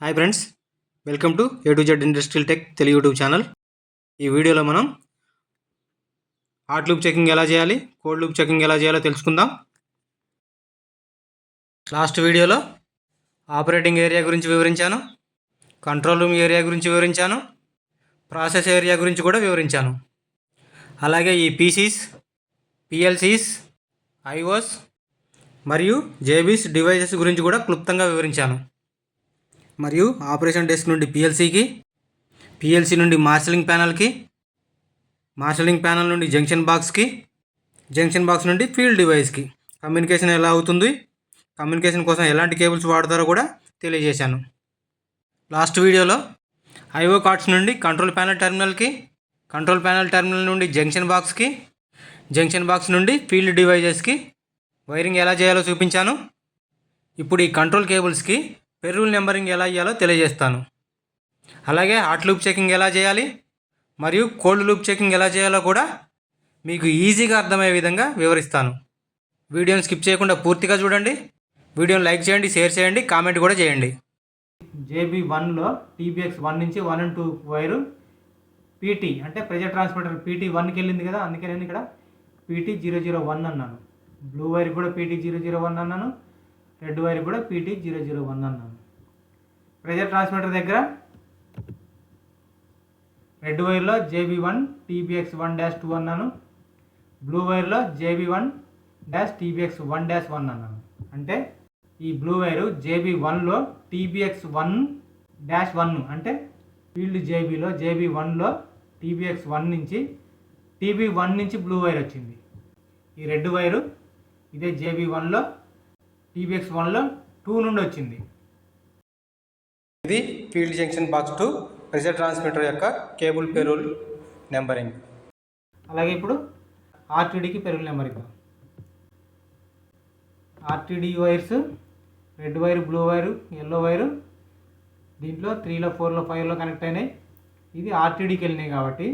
Hi friends, welcome to A to Z industrial tech Telugu YouTube channel. ఈ వీడియోలో మనం hot loop checking ఎలా చేయాలి, కోల్డ్ లూప్ చెకింగ్ ఎలా చేయాలో తెలుసుకుందాం. లాస్ట్ వీడియోలో ఆపరేటింగ్ ఏరియా గురించి వివరించాను, కంట్రోల్ రూమ్ ఏరియా గురించి వివరించాను, ప్రాసెస్ ఏరియా గురించి కూడా వివరించాను. అలాగే ఈ పీసీస్, పిఎల్సీస్, ఐఓస్ మరియు జేబీస్ డివైసెస్ గురించి కూడా క్లుప్తంగా వివరించాను. మరియు ఆపరేషన్ డెస్క్ నుండి పిఎల్సీకి, పిఎల్సీ నుండి మార్షలింగ్ ప్యానల్కి, మార్షలింగ్ ప్యానల్ నుండి జంక్షన్ బాక్స్కి, జంక్షన్ బాక్స్ నుండి ఫీల్డ్ డివైస్కి కమ్యూనికేషన్ ఎలా అవుతుంది, కమ్యూనికేషన్ కోసం ఎలాంటి కేబుల్స్ వాడతారో కూడా తెలియజేశాను. లాస్ట్ వీడియోలో ఐఓ కార్డ్స్ నుండి కంట్రోల్ ప్యానల్ టెర్మినల్కి, కంట్రోల్ ప్యానల్ టెర్మినల్ నుండి జంక్షన్ బాక్స్కి, జంక్షన్ బాక్స్ నుండి ఫీల్డ్ డివైజెస్కి వైరింగ్ ఎలా చేయాలో చూపించాను. ఇప్పుడు ఈ కంట్రోల్ కేబుల్స్కి పెర్రూల్ నెంబరింగ్ ఎలా ఇయ్యాలో తెలియజేస్తాను. అలాగే హాట్ లూప్ చెకింగ్ ఎలా చేయాలి మరియు కోల్డ్ లూప్ చెకింగ్ ఎలా చేయాలో కూడా మీకు ఈజీగా అర్థమయ్యే విధంగా వివరిస్తాను. వీడియోని స్కిప్ చేయకుండా పూర్తిగా చూడండి. వీడియోని లైక్ చేయండి, షేర్ చేయండి, కామెంట్ కూడా చేయండి. JB1లో TBX 1 నుంచి 1 and 2 వైరు PT అంటే ప్రెజర్ ట్రాన్స్మిటర్ PT 1కి వెళ్ళింది కదా, అందుకే నేను ఇక్కడ PT001 అన్నాను. బ్లూ వైర్ కూడా PT001 అన్నాను, రెడ్ వైర్ కూడా PT001 అన్నాను. ప్రెజర్ ట్రాన్స్మిటర్ దగ్గర రెడ్ వైర్లో JB1 TBX 1-2 అన్నాను, బ్లూ వైర్లో JB1 TBX 1-1 అన్నాను. అంటే ఈ బ్లూ వైరు JB1లో TBX 1-1 అంటే ఫీల్డ్ JBలో JB1లో TBX 1 నుంచి TB1 నుంచి బ్లూ వైర్ వచ్చింది. ఈ రెడ్ వైరు ఇదే JB1లో TBX 1లో 2 నుండి వచ్చింది. ఇది field junction box to pressure transmitter యొక్క కేబుల్ పెరూల్ నెంబరింగ్. అలాగే ఇప్పుడు ఆర్టీడీకి పెరూల్ నెంబర్ ఇద్దాం. RTD wires red wire, blue wire, yellow wire దీంట్లో 3లో 4లో 5లో కనెక్ట్ అయినాయి. ఇది ఆర్టీడీకి వెళ్ళినాయి కాబట్టి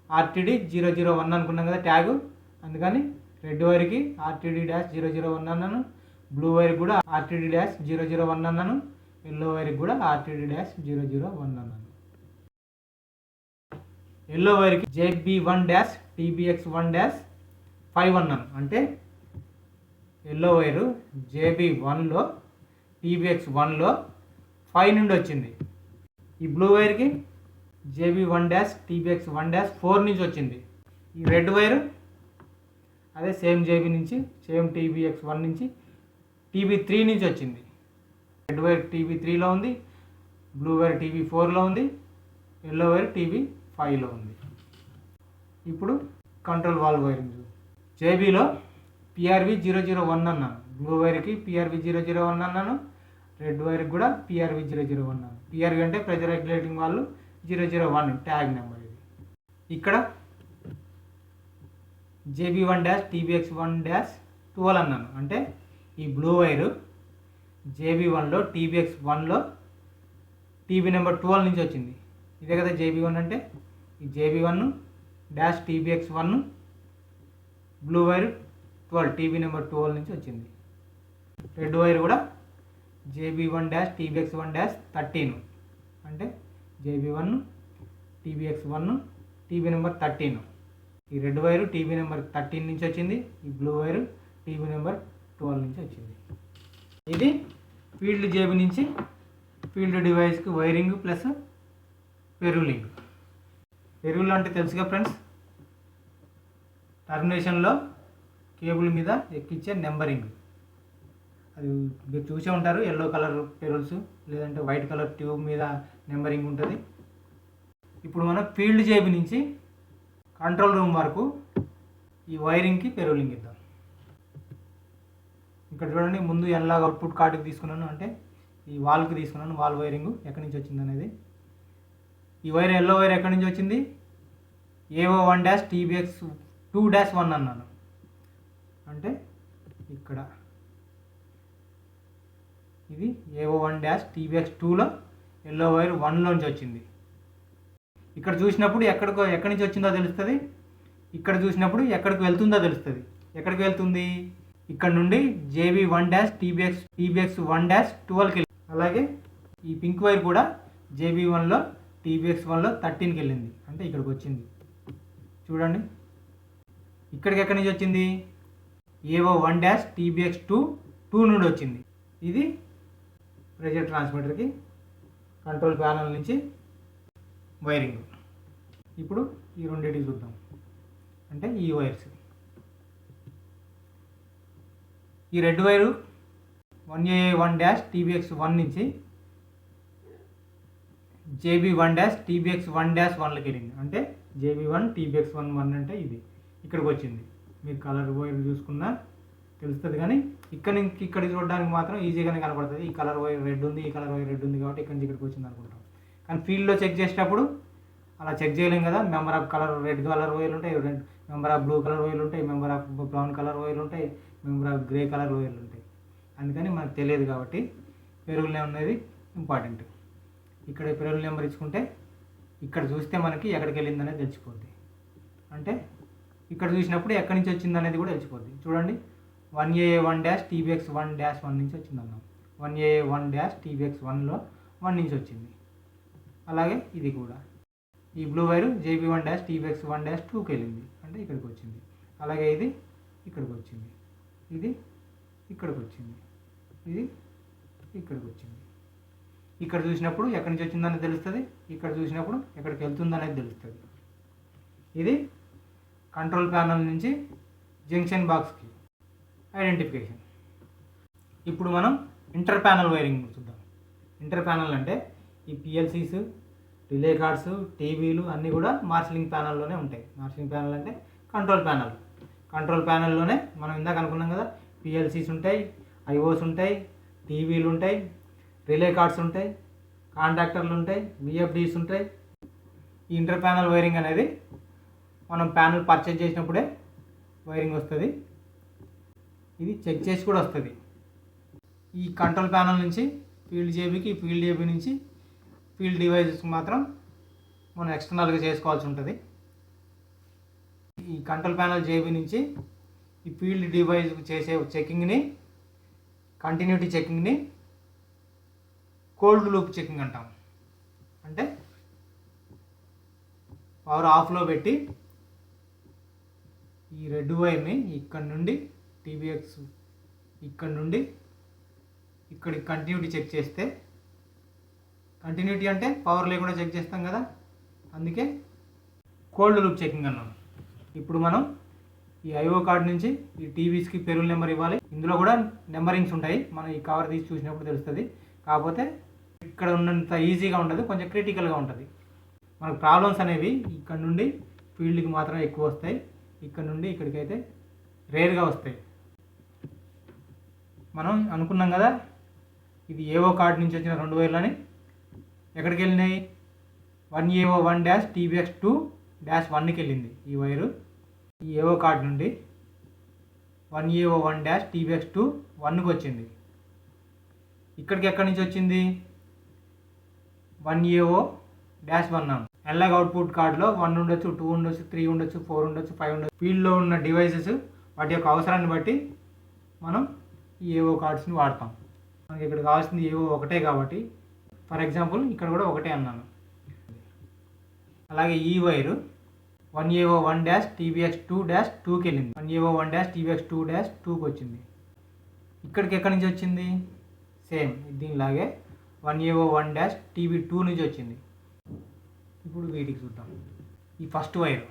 RTD 001 అనుకున్నాం కదా ట్యాగు, అందుకని రెడ్ వైర్కి RTD-001 అన్నాను, బ్లూ వైర్కి కూడా RTD-001 అన్నాను, ఎల్లో వైర్కి కూడా RTD-001 అన్నాను. ఎల్లో వైర్కి JB1-TBX 1-5 అన్నాను. అంటే ఎల్లో వైరు JB1లో TBX 1లో 5 నుండి వచ్చింది. ఈ బ్లూ వైర్కి JB1-TBX 1-4 నుంచి వచ్చింది. ఈ రెడ్ వైరు అదే సేమ్ JB నుంచి, సేమ్ TBX 1 నుంచి TB3 నుంచి వచ్చింది. రెడ్ వైర్ TB3లో ఉంది, బ్లూ వైర్ TB4లో ఉంది, ఎల్లో వైర్ TB5లో ఉంది. ఇప్పుడు కంట్రోల్ వాల్వ్ వైరింగ్. JBలో PRV001 అన్నాను, బ్లూ వైర్కి PRV001 అన్నాను, రెడ్ వైర్కి కూడా PRV001 అన్నాను. PRV అంటే pressure regulating valve, 001 tag number. ఇది ఇక్కడ JB1-TBX 1-12 అన్నాను. అంటే ఈ బ్లూ వైరు JB1లో TBX 1లో TB నెంబర్ 12 నుంచి వచ్చింది. ఇదే కదా JB1 అంటే. ఈ JB1-TBX 1 blue wire 12 TB number 12 నుంచి వచ్చింది. రెడ్ వైర్ కూడా JB1-TBX 1-13 అంటే JB1 TBX 1 TB నెంబర్ 13. ఈ రెడ్ వైరు TB నెంబర్ 13 నుంచి వచ్చింది, ఈ బ్లూ వైరు TB నెంబర్ 12 నుంచి వచ్చింది. ఇది ఫీల్డ్ JB నుంచి ఫీల్డ్ డివైస్కి వైరింగ్ ప్లస్ పెరూలింగ్. పెరూల్ అంటే తెలుసుగా ఫ్రెండ్స్, టర్మినేషన్లో కేబుల్ మీద ఎక్కించే నెంబరింగ్. అది మీరు చూసే ఉంటారు, ఎల్లో కలర్ పెరూల్స్ లేదంటే వైట్ కలర్ ట్యూబ్ మీద నెంబరింగ్ ఉంటుంది. ఇప్పుడు మనం ఫీల్డ్ JB నుంచి కంట్రోల్ రూమ్ వరకు ఈ వైరింగ్కి పెరూలింగ్ ఇద్దాం. ఇక్కడ చూడండి, ముందు ఎలాగ అవుట్పుట్ కార్డుకి తీసుకున్నాను అంటే ఈ వాల్కి తీసుకున్నాను. వాల్ వైరింగ్ ఎక్కడి నుంచి వచ్చింది అనేది. ఈ వైర్ ఎల్లో వైర్ ఎక్కడి నుంచి వచ్చింది, AO1-TBX 2-1 అన్నాను. అంటే ఇక్కడ ఇది AO1-TBX 2లో ఎల్లో వైర్ 1లోంచి వచ్చింది. ఇక్కడ చూసినప్పుడు ఎక్కడి నుంచి వచ్చిందో తెలుస్తుంది, ఇక్కడ చూసినప్పుడు ఎక్కడికి వెళ్తుందో తెలుస్తుంది. ఎక్కడికి వెళ్తుంది, ఇక్కడ నుండి JB1-TBX 1-12కి. అలాగే ఈ పింక్ వైర్ కూడా JB1లో TBX1లో 13కి వెళ్ళింది, అంటే ఇక్కడికి వచ్చింది. చూడండి, ఇక్కడికి ఎక్కడి నుంచి వచ్చింది? AO1 TBX2 నుండి వచ్చింది. ఇది ప్రెషర్ ట్రాన్స్మిటర్కి కంట్రోల్ ప్యానల్ నుంచి వైరింగ్. ఇప్పుడు ఈ రెండింటికి చూద్దాం, అంటే ఈ వైర్స్. ఈ రెడ్ వైరు 1AA1 TBX1 నుంచి JB1 TBX1-1లోకి వెళ్ళింది, అంటే JB1 TBX1 అంటే ఇది ఇక్కడికి వచ్చింది. మీరు కలర్ వైర్ చూసుకున్నా తెలుస్తుంది, కానీ ఇక్కడ చూడడానికి మాత్రం ఈజీగానే కనపడుతుంది. ఈ కలర్ వైర్ రెడ్ ఉంది, ఈ కలర్ వైర్ రెడ్ ఉంది కాబట్టి ఇక్కడి నుంచి ఇక్కడికి వచ్చింది అనుకుంటాం. కానీ ఫీల్డ్లో చెక్ చేసేటప్పుడు అలా చెక్ చేయలేం కదా. Member of colour red colour వైర్లు ఉంటాయి, మెంబర్ ఆఫ్ బ్లూ కలర్ వైర్లు ఉంటాయి, మెంబర్ ఆఫ్ బ్రౌన్ కలర్ వైర్లు ఉంటాయి, మెంబర్ ఆఫ్ గ్రే కలర్ వైర్లు ఉంటాయి. అందుకని మనకు తెలియదు కాబట్టి పెరుగుల నెంబర్ అనేది ఇంపార్టెంట్. ఇక్కడ పెరుగుల నెంబర్ ఇచ్చుకుంటే ఇక్కడ చూస్తే మనకి ఎక్కడికి వెళ్ళింది అనేది తెలిసిపోద్ది. అంటే ఇక్కడ చూసినప్పుడు ఎక్కడి నుంచి వచ్చింది అనేది కూడా తెలిసిపోద్ది. చూడండి, 1AA1 TBX1-1 నుంచి వచ్చింది అన్నాం. 1AA1 TBX1లో 1 నుంచి వచ్చింది. అలాగే ఇది కూడా ఈ బ్లూ వైరు JB1 TBX1-2కి వెళ్ళింది, అంటే ఇక్కడికి వచ్చింది. అలాగే ఇది ఇక్కడికి వచ్చింది, ఇది ఇక్కడికి వచ్చింది, ఇది ఇక్కడికి వచ్చింది. ఇక్కడ చూసినప్పుడు ఎక్కడి నుంచి వచ్చిందనేది తెలుస్తుంది, ఇక్కడ చూసినప్పుడు ఎక్కడికి వెళ్తుందనేది తెలుస్తుంది. ఇది కంట్రోల్ ప్యానల్ నుంచి జంక్షన్ బాక్స్కి ఐడెంటిఫికేషన్. ఇప్పుడు మనం ఇంటర్ ప్యానల్ వైరింగ్ చూద్దాం. ఇంటర్ ప్యానల్ అంటే ఈ PLCస్, రిలే కార్డ్స్, టీవీలు అన్నీ కూడా మార్షలింగ్ ప్యానల్లోనే ఉంటాయి. మార్షలింగ్ ప్యానల్ అంటే కంట్రోల్ ప్యానల్. కంట్రోల్ ప్యానల్లోనే మనం ఇందాక అనుకున్నాం కదా, PLCస్ ఉంటాయి, IOs ఉంటాయి, టీవీలు ఉంటాయి, రిలే కార్డ్స్ ఉంటాయి, కాంటాక్టర్లు ఉంటాయి, VFDs ఉంటాయి. ఈ ఇంటర్ ప్యానల్ వైరింగ్ అనేది మనం ప్యానల్ పర్చేజ్ చేసినప్పుడే వైరింగ్ వస్తుంది. ఇది చెక్ చేసి కూడా వస్తుంది. ఈ కంట్రోల్ ప్యానల్ నుంచి ఫీల్డ్ JBకి, ఫీల్డ్ JB నుంచి ఫీల్డ్ డివైజెస్కి మాత్రం మనం ఎక్స్టర్నల్గా చేసుకోవాల్సి ఉంటుంది. ఈ కంట్రోల్ ప్యానల్ JB నుంచి ఈ ఫీల్డ్ డివైజ్ చేసే చెకింగ్ని, కంటిన్యూటీ చెకింగ్ని కోల్డ్ లూప్ చెకింగ్ అంటాం. అంటే పవర్ ఆఫ్లో పెట్టి ఈ రెడ్ వైర్ని ఇక్కడ నుండి TBX ఇక్కడ నుండి ఇక్కడికి కంటిన్యూటీ చెక్ చేస్తే, కంటిన్యూటీ అంటే పవర్ లేకుండా చెక్ చేస్తాం కదా, అందుకే కోల్డ్ లూప్ చెకింగ్ అన్నాం. ఇప్పుడు మనం ఈ IO కార్డ్ నుంచి ఈ టీవీస్కి పెరుగు నెంబర్ ఇవ్వాలి. ఇందులో కూడా నెంబరింగ్స్ ఉంటాయి, మనం ఈ కవర్ తీసి చూసినప్పుడు తెలుస్తుంది. కాకపోతే ఇక్కడ ఉన్నంత ఈజీగా ఉండదు, కొంచెం క్రిటికల్గా ఉంటుంది. మనకు ప్రాబ్లమ్స్ అనేవి ఇక్కడ నుండి ఫీల్డ్కి మాత్రమే ఎక్కువ వస్తాయి, ఇక్కడ నుండి ఇక్కడికైతే రేర్గా వస్తాయి. మనం అనుకున్నాం కదా, ఇది AO కార్డ్ నుంచి వచ్చిన 2 వైర్లని ఎక్కడికి వెళ్ళినాయి? 1AA1 TBX2-1కి వెళ్ళింది ఈ వైరు. ఈ AO కార్డ్ నుండి 1AA1 TBX2-1కి వచ్చింది. ఇక్కడికి ఎక్కడి నుంచి వచ్చింది? 1AO-1 ఎలాగ అవుట్పుట్ కార్డులో 1 ఉండొచ్చు, 2 ఉండొచ్చు, 3 ఉండొచ్చు, 4 ఉండొచ్చు, 5 ఉండొచ్చు. ఫీల్డ్లో ఉన్న డివైసెస్ వాటి యొక్క అవసరాన్ని బట్టి మనం ఈ AO కార్డ్స్ని వాడతాం. మనకి ఇక్కడ కావాల్సింది AO ఒకటే కాబట్టి, ఫర్ ఎగ్జాంపుల్ ఇక్కడ కూడా ఒకటే అన్నాను. అలాగే ఈ వైరు 1AO1 TBX2-2కి వెళ్ళింది. 1AO1 TBX2-2కి వచ్చింది. ఇక్కడికి ఎక్కడి నుంచి వచ్చింది? సేమ్ దీనిలాగే 1AO1 TB2 నుంచి వచ్చింది. ఇప్పుడు వీటికి చూద్దాం. ఈ ఫస్ట్ వైర్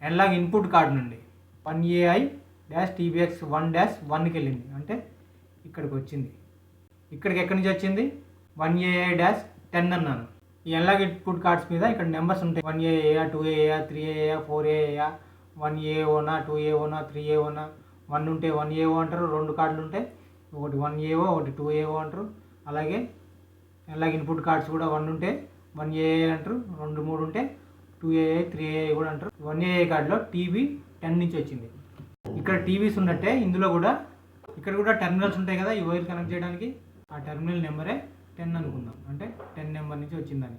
ఎలాగ ఇన్పుట్ కార్డ్ నుండి 1AI TBX1-1కి వెళ్ళింది, అంటే ఇక్కడికి వచ్చింది. ఇక్కడికి ఎక్కడి నుంచి వచ్చింది? 1AA-10 అన్నాను. ఈ ఎలాగ ఇన్పుట్ కార్డ్స్ మీద ఇక్కడ నెంబర్స్ ఉంటాయి. 1AA, 2AA, 3AA, 4AA, 1AO, 2AO, 3AO. 1 ఉంటే 1AO అంటారు, 2 కార్డులు ఉంటే ఒకటి 1AO, ఒకటి 2AO అంటారు. అలాగే ఎలాగ ఇన్పుట్ కార్డ్స్ కూడా 1 ఉంటే 1AA అంటారు, 2, 3 ఉంటే 2AA, 3AA కూడా అంటారు. 1AA కార్డులో TB10 నుంచి వచ్చింది. ఇక్కడ టీవీస్ ఉన్నట్టే ఇందులో కూడా ఇక్కడ కూడా టెర్మినల్స్ ఉంటాయి కదా, ఈ వైర్ కనెక్ట్ చేయడానికి. ఆ టెర్మినల్ నెంబరే 10 అనుకుందాం, అంటే 10 నెంబర్ నుంచి వచ్చిందని.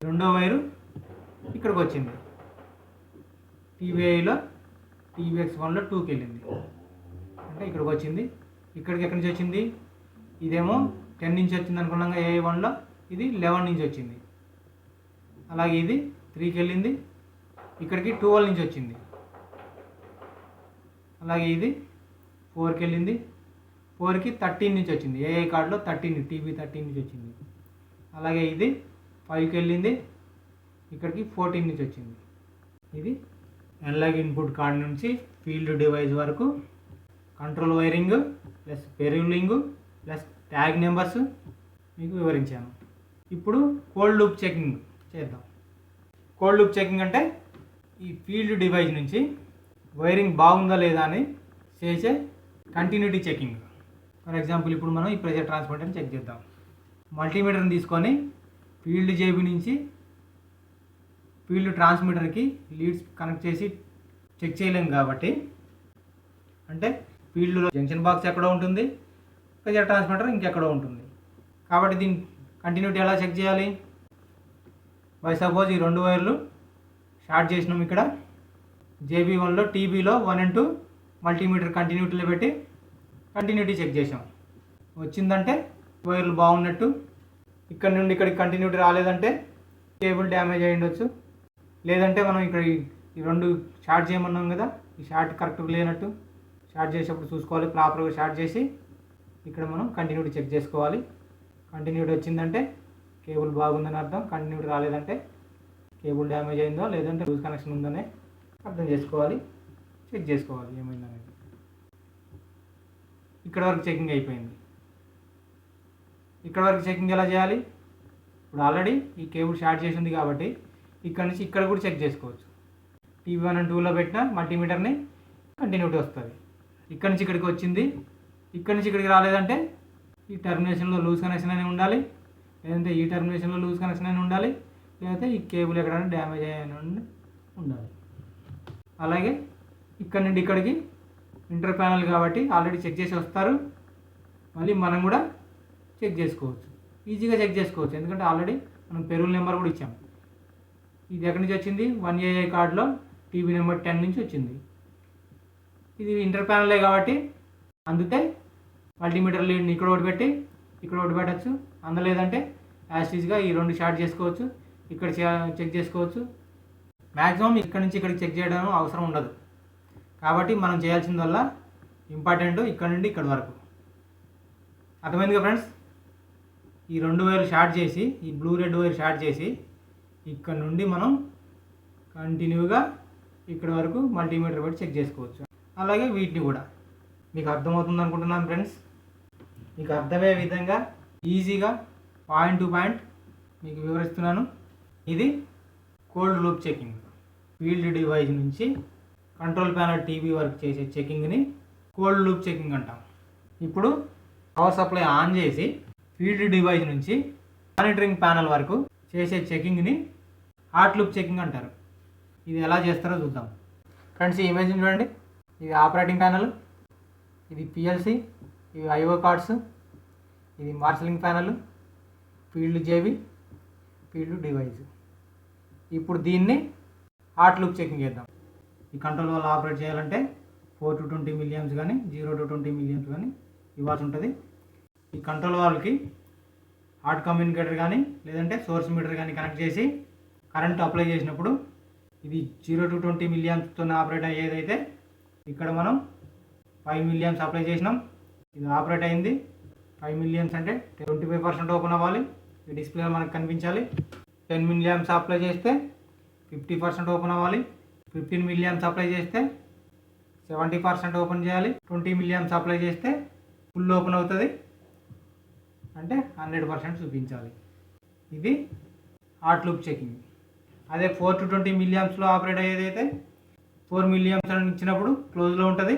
రెండో వైరు ఇక్కడికి వచ్చింది, TBIలో TBX1లో 2కి వెళ్ళింది, అంటే ఇక్కడికి వచ్చింది. ఇక్కడికి ఎక్కడి నుంచి వచ్చింది? ఇదేమో 10 నుంచి వచ్చింది అనుకున్నాగా AA1లో, ఇది 11 నుంచి వచ్చింది. అలాగే ఇది 3కి వెళ్ళింది, ఇక్కడికి 12 నుంచి వచ్చింది. అలాగే ఇది 4కి వెళ్ళింది, 4కి 13 నుంచి వచ్చింది. ఏఐ కార్డులో 13 టీబీ 13 నుంచి వచ్చింది. అలాగే ఇది 5కి వెళ్ళింది, ఇక్కడికి 14 నుంచి వచ్చింది. ఇది అనలాగ్ ఇన్పుట్ కార్డ్ నుంచి ఫీల్డ్ డివైస్ వరకు control wiring plus ferruling plus tag numbers మీకు వివరించాను. ఇప్పుడు కోల్డ్ లూప్ చెకింగ్ చేద్దాం. కోల్డ్ లూప్ చెకింగ్ అంటే ఈ ఫీల్డ్ డివైస్ నుంచి వైరింగ్ బాగుందా లేదా అని చేసే కంటిన్యూటీ చెకింగ్. ఫర్ ఎగ్జాంపుల్ ఇప్పుడు మనం ఈ ప్రెషర్ ట్రాన్స్మిటర్ని చెక్ చేద్దాం. మల్టీమీటర్ని తీసుకొని ఫీల్డ్ జేబీ నుంచి ఫీల్డ్ ట్రాన్స్మిటర్కి లీడ్స్ కనెక్ట్ చేసి చెక్ చేయలేము కాబట్టి, అంటే ఫీల్డ్లో జంక్షన్ బాక్స్ ఎక్కడో ఉంటుంది, ప్రెషర్ ట్రాన్స్మిటర్ ఇంకెక్కడో ఉంటుంది. కాబట్టి దీని కంటిన్యూటీ ఎలా చెక్ చేయాలి? బై సపోజ్ ఈ 2 వైర్లు షార్ట్ చేసినాం. ఇక్కడ JB1లో TBలో 1 and 2 మల్టీమీటర్ కంటిన్యూటీలో పెట్టి కంటిన్యూటీ చెక్ చేసాం. వచ్చిందంటే వైర్లు బాగున్నట్టు. ఇక్కడ నుండి ఇక్కడికి కంటిన్యూటీ రాలేదంటే కేబుల్ డ్యామేజ్ అయ్యి ఉండొచ్చు. లేదంటే మనం ఇక్కడ ఈ 2 షార్ట్ చేయమన్నాం కదా, ఈ షార్ట్ కరెక్ట్గా లేనట్టు. షార్ట్ చేసేటప్పుడు చూసుకోవాలి, ప్రాపర్గా షార్ట్ చేసి ఇక్కడ మనం కంటిన్యూటీ చెక్ చేసుకోవాలి. కంటిన్యూటీ వచ్చిందంటే కేబుల్ బాగుందని అర్థం. కంటిన్యూటీ రాలేదంటే కేబుల్ డ్యామేజ్ అయిందో లేదంటే లూజ్ కనెక్షన్ ఉందనే అర్థం చేసుకోవాలి, చెక్ చేసుకోవాలి ఏమైందనేది. ఇక్కడ వరకు చెకింగ్ అయిపోయింది. ఇక్కడ వరకు చెకింగ్ ఎలా చేయాలి? ఇప్పుడు ఆల్రెడీ ఈ కేబుల్ షార్ట్ చేసి ఉంది కాబట్టి ఇక్కడ నుంచి ఇక్కడ కూడా చెక్ చేసుకోవచ్చు. TB1 and 2లో పెట్టిన మల్టీమీటర్ని కంటిన్యూటీ వస్తుంది. ఇక్కడ నుంచి ఇక్కడికి వచ్చింది, ఇక్కడ నుంచి ఇక్కడికి రాలేదంటే ఈ టర్మినేషన్లో లూజ్ కనెక్షన్ అని ఉండాలి, లేదంటే ఈ టర్మినేషన్లో లూజ్ కనెక్షన్ అని ఉండాలి, లేదంటే ఈ కేబుల్ ఎక్కడైనా డ్యామేజ్ అయ్యాని ఉండాలి. అలాగే ఇక్కడ నుండి ఇక్కడికి ఇంటర్ ప్యానల్ కాబట్టి ఆల్రెడీ చెక్ చేసి వస్తారు. మళ్ళీ మనం కూడా చెక్ చేసుకోవచ్చు, ఈజీగా చెక్ చేసుకోవచ్చు. ఎందుకంటే ఆల్రెడీ మనం పెరూల్ నెంబర్ కూడా ఇచ్చాము. ఇది ఎక్కడి నుంచి వచ్చింది? 1AA కార్డులో TB నెంబర్ 10 నుంచి వచ్చింది. ఇది ఇంటర్ ప్యానలే కాబట్టి అందుతే మల్టీమీటర్ లీడ్ని ఇక్కడ ఒకటి పెట్టి ఇక్కడ ఒకటి పెట్టచ్చు. అందలేదంటే యాస్టీజ్గా ఈ 2 షార్ట్ చేసుకోవచ్చు, ఇక్కడ చెక్ చేసుకోవచ్చు. మ్యాక్సిమం ఇక్కడ నుంచి ఇక్కడికి చెక్ చేయడం అవసరం ఉండదు. కాబట్టి మనం చేయాల్సిందల్లా ఇంపార్టెంట్ ఇక్కడ నుండి ఇక్కడ వరకు. అర్థమైందిగా ఫ్రెండ్స్? ఈ 2 వైర్లు షార్ట్ చేసి, ఈ బ్లూ రెడ్ వైర్ షార్ట్ చేసి ఇక్కడ నుండి మనం కంటిన్యూగా ఇక్కడ వరకు మల్టీమీటర్ పెట్టి చెక్ చేసుకోవచ్చు. అలాగే వీటిని కూడా మీకు అర్థమవుతుంది అనుకుంటున్నాను ఫ్రెండ్స్. మీకు అర్థమయ్యే విధంగా ఈజీగా పాయింట్ టు పాయింట్ మీకు వివరిస్తున్నాను. ఇది cold loop checking. Field device నుంచి కంట్రోల్ ప్యానల్ TB వరకు చేసే చెకింగ్ని కోల్డ్ లూప్ చెకింగ్ అంటాం. ఇప్పుడు పవర్ సప్లై ఆన్ చేసి ఫీల్డ్ డివైస్ నుంచి మానిటరింగ్ ప్యానల్ వరకు చేసే చెకింగ్ని హాట్ లూప్ చెకింగ్ అంటారు. ఇది ఎలా చేస్తారో చూద్దాం ఫ్రెండ్స్. ఈ ఇమేజ్ని చూడండి. ఇది ఆపరేటింగ్ ప్యానల్, ఇది PLC, ఇవి IO కార్డ్స్, ఇది marshalling panel, field JB, field device. ఇప్పుడు దీన్ని హాట్ లూప్ చెకింగ్ చేద్దాం. ఈ కంట్రోల్ వాల్ ఆపరేట్ చేయాలంటే 4 to 20 milliamps కానీ 0 to 20 milliamps కానీ ఇవ్వాల్సి ఉంటుంది. ఈ కంట్రోల్ వాల్కి హాట్ కమ్యూనికేటర్ కానీ లేదంటే సోర్స్ మీటర్ కానీ కనెక్ట్ చేసి కరెంట్ అప్లై చేసినప్పుడు ఇది 0 to 20 milliampsతో ఆపరేట్ అయ్యేదైతే ఇక్కడ మనం 5 milliamps అప్లై చేసినాం, ఇది ఆపరేట్ అయింది. 5 milliamps అంటే 25% ఓపెన్ అవ్వాలి, ఈ డిస్ప్లేలో మనకు కనిపించాలి. 10 milliamps అప్లై చేస్తే 50% ఓపెన్ అవ్వాలి. 15 milliamps అప్లై చేస్తే 70% ఓపెన్ చేయాలి. 20 milliamps అప్లై చేస్తే ఫుల్ ఓపెన్ అవుతుంది, అంటే 100% చూపించాలి. ఇది హాట్ లూప్ చెకింగ్. అదే 4 to 20 milliampsలో ఆపరేట్ అయ్యేదైతే 4 milliamps అని ఇచ్చినప్పుడు క్లోజ్లో ఉంటుంది,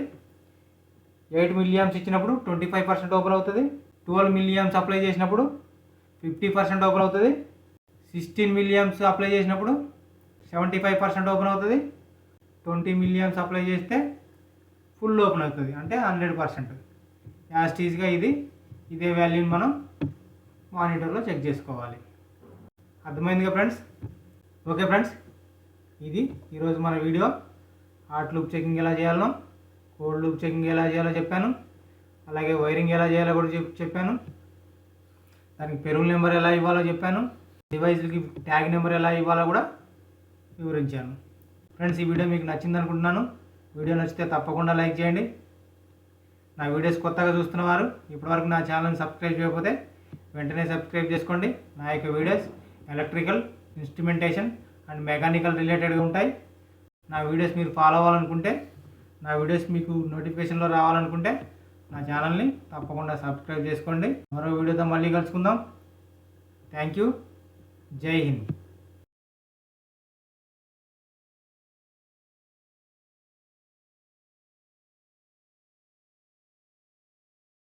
8 milliamps ఇచ్చినప్పుడు 25% ఓపెన్ అవుతుంది, 12 milliamps అప్లై చేసినప్పుడు 50% ఓపెన్ అవుతుంది, 16 milliamps అప్లై చేసినప్పుడు 75% ఓపెన్ అవుతుంది, 20 milliamps అప్లై చేస్తే ఫుల్ ఓపెన్ అవుతుంది, అంటే 100%. యాస్టీజ్గా ఇదే వాల్యూని మనం మానిటర్లో చెక్ చేసుకోవాలి. అర్థమైందిగా ఫ్రెండ్స్? ఓకే ఫ్రెండ్స్, ఇది ఈరోజు మన వీడియో. హాట్ లూప్ చెకింగ్ ఎలా చేయాలో, కోల్డ్ లూప్ చెకింగ్ ఎలా చేయాలో చెప్పాను. అలాగే వైరింగ్ ఎలా చేయాలో కూడా చెప్పాను. దానికి పెరుగు నెంబర్ ఎలా ఇవ్వాలో చెప్పాను. డివైస్కి ట్యాగ్ నెంబర్ ఎలా ఇవ్వాలో కూడా వివరించాను. ఫ్రెండ్స్, ఈ వీడియో మీకు నచ్చింది అనుకుంటున్నాను. వీడియో నచ్చితే తప్పకుండా లైక్ చేయండి. నా వీడియోస్ కొత్తగా చూస్తున్నవారు ఇప్పటివరకు నా ఛానల్ని సబ్స్క్రైబ్ చేయకపోతే వెంటనే సబ్స్క్రైబ్ చేసుకోండి. నా యొక్క videos electrical, instrumentation and mechanical రిలేటెడ్గా ఉంటాయి. నా వీడియోస్ మీరు ఫాలో అవ్వాలనుకుంటే, నా వీడియోస్ మీకు నోటిఫికేషన్లో రావాలనుకుంటే నా ఛానల్ని తప్పకుండా సబ్స్క్రైబ్ చేసుకోండి. మరో వీడియోతో మళ్ళీ కలుసుకుందాం. Thank you. జై హింద్.